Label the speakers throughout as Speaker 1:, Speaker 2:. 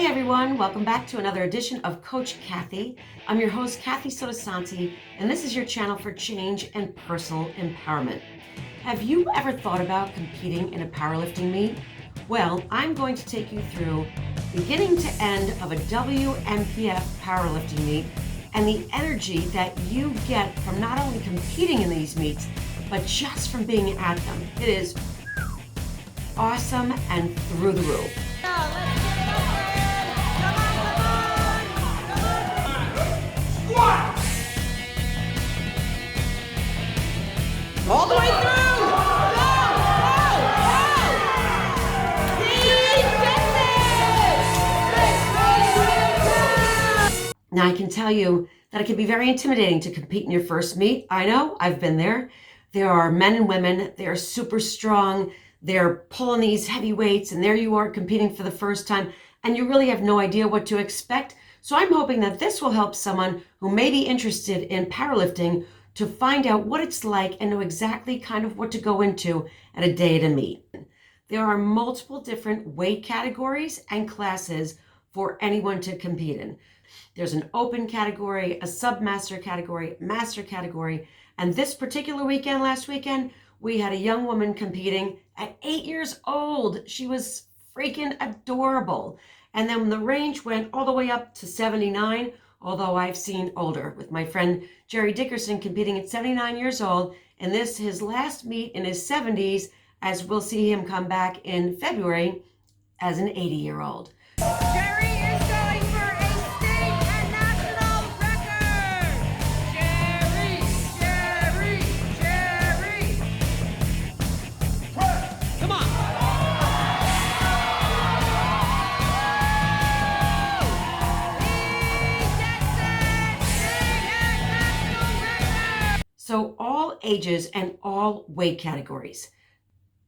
Speaker 1: Hey everyone, welcome back to another edition of Coach Kathi. I'm your host, Kathi Sottosanti, and this is your channel for change and personal empowerment. Have you ever thought about competing in a powerlifting meet? Well, I'm going to take you through beginning to end of a WNPF powerlifting meet and the energy that you get from not only competing in these meets, but just from being at them. It is awesome and through the roof. All the way through! Go! Now I can tell you that it can be very intimidating to compete in your first meet. I know, I've been there. There are men and women, they're super strong, they're pulling these heavy weights, and there you are competing for the first time, and you really have no idea what to expect. So I'm hoping that this will help someone who may be interested in powerlifting to find out what it's like and know exactly kind of what to go into at a day at a meet. There are multiple different weight categories and classes for anyone to compete in. There's an open category, a submaster category, master category, and this particular weekend, last weekend, we had a young woman competing at 8 years old. She was freaking adorable. And then the range went all the way up to 79, although I've seen older, with my friend Jerry Dickerson competing at 79 years old, and this his last meet in his 70s, as we'll see him come back in February as an 80-year-old.
Speaker 2: Jerry is going for a state and national record! Jerry! Come on!
Speaker 1: So all ages and all weight categories.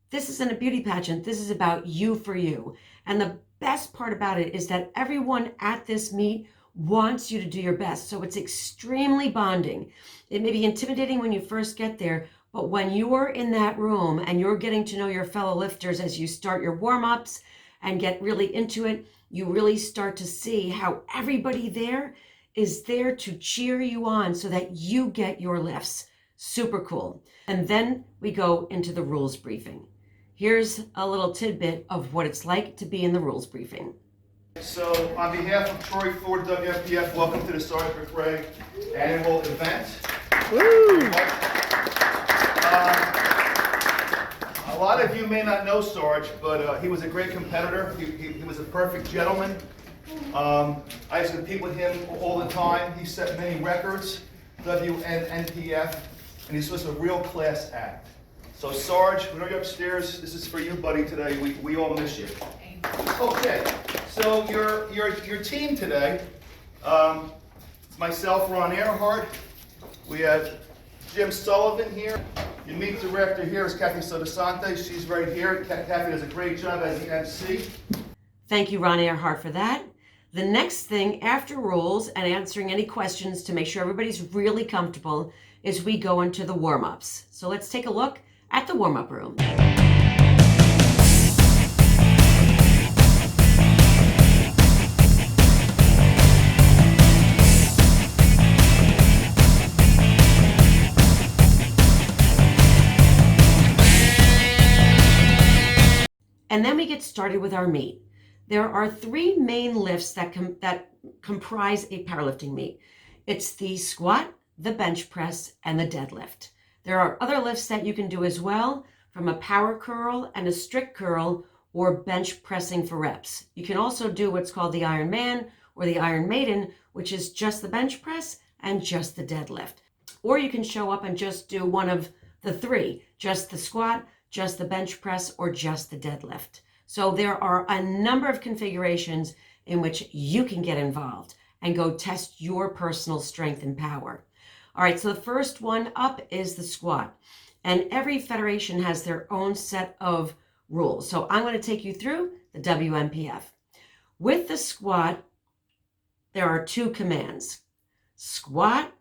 Speaker 1: This isn't a beauty pageant. This is about you for you. And the best part about it is that everyone at this meet wants you to do your best. So it's extremely bonding. It may be intimidating when you first get there, but when you are in that room and you're getting to know your fellow lifters as you start your warm-ups and get really into it, you really start to see how everybody there is there to cheer you on so that you get your lifts. Super cool. And then we go into the rules briefing. Here's a little tidbit of what it's like to be in the rules briefing.
Speaker 3: So on behalf of Troy Ford WNPF, welcome to the Sergeant McRae annual event. Woo! A lot of you may not know Sarge, but he was a great competitor. He was a perfect gentleman. I used to compete with him all the time. He set many records, WNPF, and he's just a real class act. So Sarge, when you're upstairs, this is for you, buddy, today. We all miss you. Okay, so your team today, it's myself, Ron Earhart. We have Jim Sullivan here. Your meet director here is Kathi Sottosanti. She's right here. Kathi does a great job as the MC.
Speaker 1: Thank you, Ron Earhart, for that. The next thing after rules and answering any questions to make sure everybody's really comfortable is we go into the warm-ups. So let's take a look at the warm-up room. And then we get started with our meet. There are three main lifts that comprise a powerlifting meet. It's the squat, the bench press, and the deadlift. There are other lifts that you can do as well, from a power curl and a strict curl, or bench pressing for reps. You can also do what's called the Iron Man or the Iron Maiden, which is just the bench press and just the deadlift. Or you can show up and just do one of the three, just the squat, just the bench press, or just the deadlift. So there are a number of configurations in which you can get involved and go test your personal strength and power. All right, so the first one up is the squat. And every federation has their own set of rules. So I'm going to take you through the WNPF. With the squat, there are two commands, squat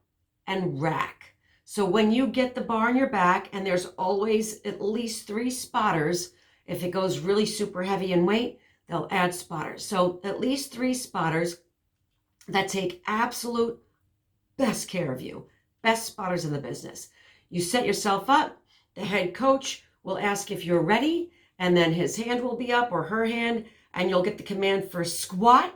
Speaker 1: and rack. So when you get the bar on your back, and there's always at least 3 spotters, if it goes really super heavy in weight, they'll add spotters. So at least 3 spotters that take absolute best care of you, best spotters in the business. You set yourself up, the head coach will ask if you're ready, and then his hand will be up or her hand, and you'll get the command for squat,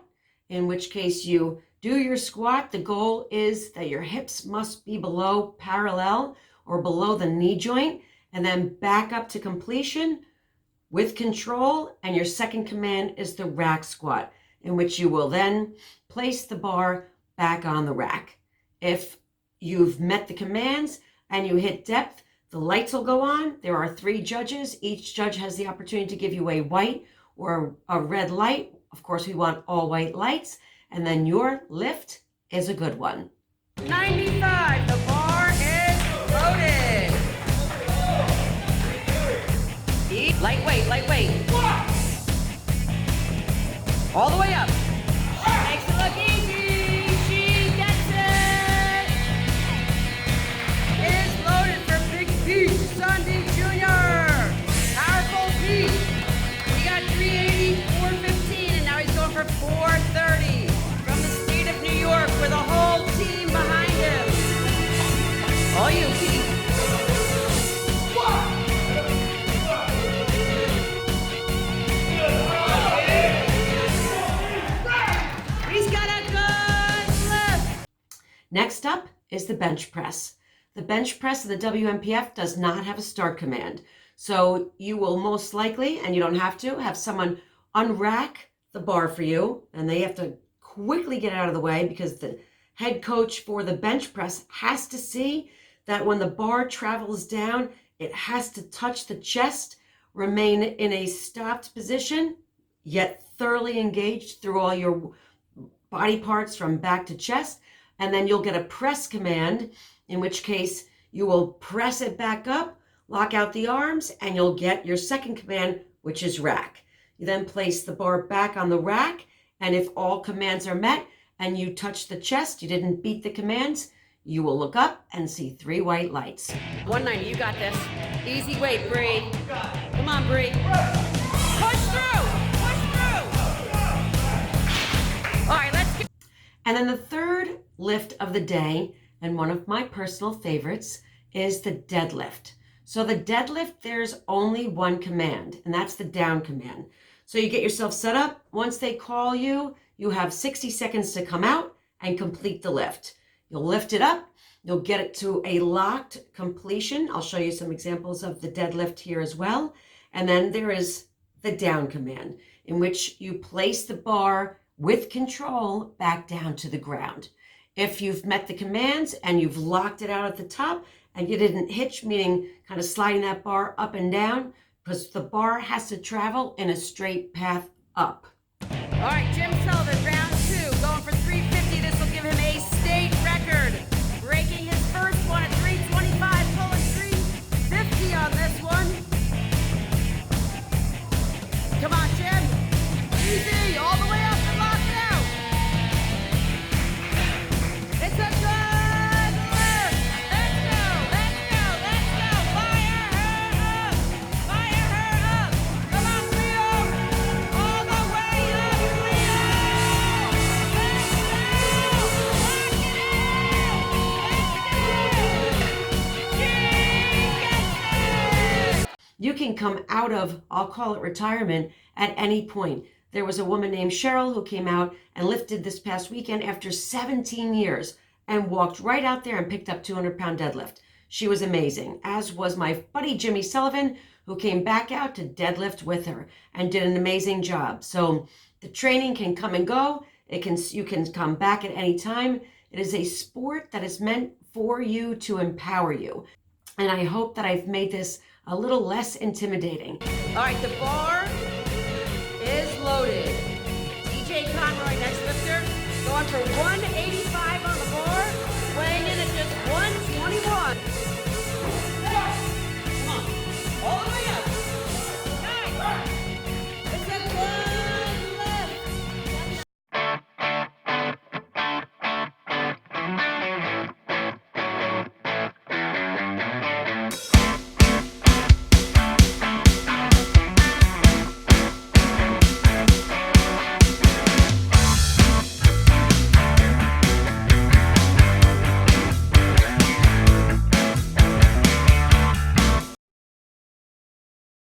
Speaker 1: in which case you do your squat. The goal is that your hips must be below parallel or below the knee joint, and then back up to completion with control. And your second command is the rack squat, in which you will then place the bar back on the rack. If you've met the commands and you hit depth, the lights will go on. There are 3 judges. Each judge has the opportunity to give you a white or a red light. Of course, we want all white lights. And then your lift is a good one.
Speaker 2: 95, the bar is loaded. Lightweight, lightweight. All the way up. Makes it look easy. She gets it. Is loaded for Big Pete Sunday Jr. Powerful Pete. He got 380, 415, and now he's going for 430 from the state of New York with a whole team behind him. All you, Pete.
Speaker 1: Next up is the bench press. The bench press of the WNPF does not have a start command. So you will most likely, and you don't have to, have someone unrack the bar for you, and they have to quickly get out of the way because the head coach for the bench press has to see that when the bar travels down, it has to touch the chest, remain in a stopped position, yet thoroughly engaged through all your body parts from back to chest. And then you'll get a press command, in which case you will press it back up, lock out the arms, and you'll get your second command, which is rack. You then place the bar back on the rack, and if all commands are met and you touch the chest, you didn't beat the commands, you will look up and see 3 white lights.
Speaker 2: 190, you got this. Easy weight, Bree. Come on, Bree. Push through! Push through! All right, let's go.
Speaker 1: And then the third lift of the day, and one of my personal favorites, is the deadlift. So the deadlift, there's only one command, and that's the down command. So you get yourself set up. Once they call you, you have 60 seconds to come out and complete the lift. You'll lift it up. You'll get it to a locked completion. I'll show you some examples of the deadlift here as well. And then there is the down command, in which you place the bar with control back down to the ground. If you've met the commands and you've locked it out at the top and you didn't hitch, meaning kind of sliding that bar up and down, because the bar has to travel in a straight path up.
Speaker 2: All right, Jim Sullivan, round 2, going for 350. This will give him a state record. Breaking his first one at 325, pulling 350 on this one. Come on, Jim. Easy, all the way up and lock it out. It's a good lift. Let's go, let's go, let's go. Fire her up. Fire her up. Come on, Leo. All the way up, Leo. Let's go. Lock it out. Let's go. She gets it.
Speaker 1: You can come out of, I'll call it retirement, at any point. There was a woman named Cheryl who came out and lifted this past weekend after 17 years and walked right out there and picked up 200-pound deadlift. She was amazing, as was my buddy Jimmy Sullivan, who came back out to deadlift with her and did an amazing job. So the training can come and go. You can come back at any time. It is a sport that is meant for you to empower you. And I hope that I've made this a little less intimidating.
Speaker 2: All right, the bar is loaded. DJ Conroy, next lifter, going for 185.